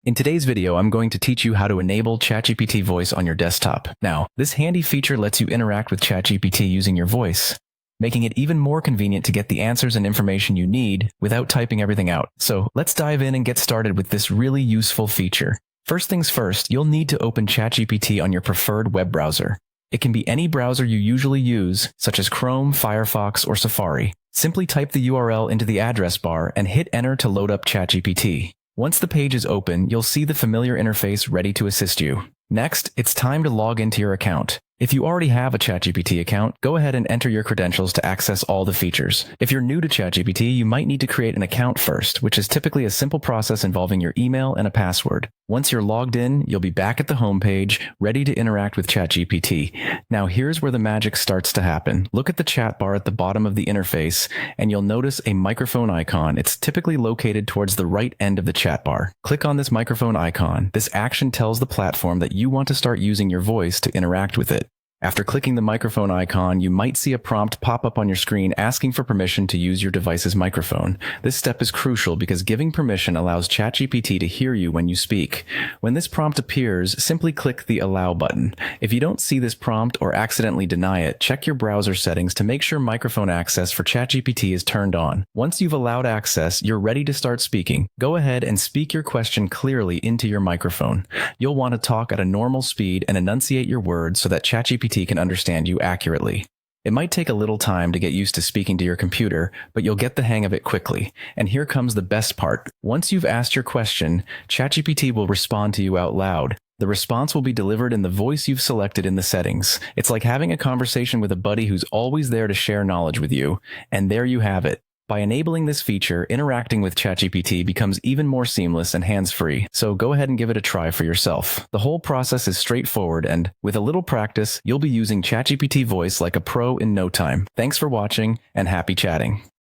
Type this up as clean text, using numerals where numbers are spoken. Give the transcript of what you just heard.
In today's video, I'm going to teach you how to enable Chatgpt voice on your desktop. Now, this handy feature lets you interact with Chatgpt using your voice, making it even more convenient to get the answers and information you need without typing everything out. So let's dive in and get started with this really useful feature. First things first, you'll need to open Chatgpt on your preferred web browser. It can be any browser you usually use, such as Chrome, Firefox, or Safari. Simply type the URL into the address bar and hit enter to load up Chatgpt. Once the page is open, you'll see the familiar interface ready to assist you. Next, it's time to log into your account. If you already have a Chatgpt account, go ahead and enter your credentials to access all the features. If you're new to Chatgpt, you might need to create an account first, which is typically a simple process involving your email and a password. Once you're logged in, you'll be back at the home page, ready to interact with Chatgpt. Now here's where the magic starts to happen. Look at the chat bar at the bottom of the interface, and you'll notice a microphone icon. It's typically located towards the right end of the chat bar. Click on this microphone icon. This action tells the platform that you want to start using your voice to interact with it. After clicking the microphone icon, you might see a prompt pop up on your screen asking for permission to use your device's microphone. This step is crucial because giving permission allows Chatgpt to hear you when you speak. When this prompt appears, simply click the Allow button. If you don't see this prompt or accidentally deny it, check your browser settings to make sure microphone access for Chatgpt is turned on. Once you've allowed access, you're ready to start speaking. Go ahead and speak your question clearly into your microphone. You'll want to talk at a normal speed and enunciate your words so that Chatgpt can understand you accurately. It might take a little time to get used to speaking to your computer, but you'll get the hang of it quickly. And here comes the best part. Once you've asked your question, Chatgpt will respond to you out loud. The response will be delivered in the voice you've selected in the settings. It's like having a conversation with a buddy who's always there to share knowledge with you. And there you have it. By enabling this feature, interacting with Chatgpt becomes even more seamless and hands-free, so go ahead and give it a try for yourself. The whole process is straightforward, and with a little practice, you'll be using Chatgpt voice like a pro in no time. Thanks for watching, and happy chatting.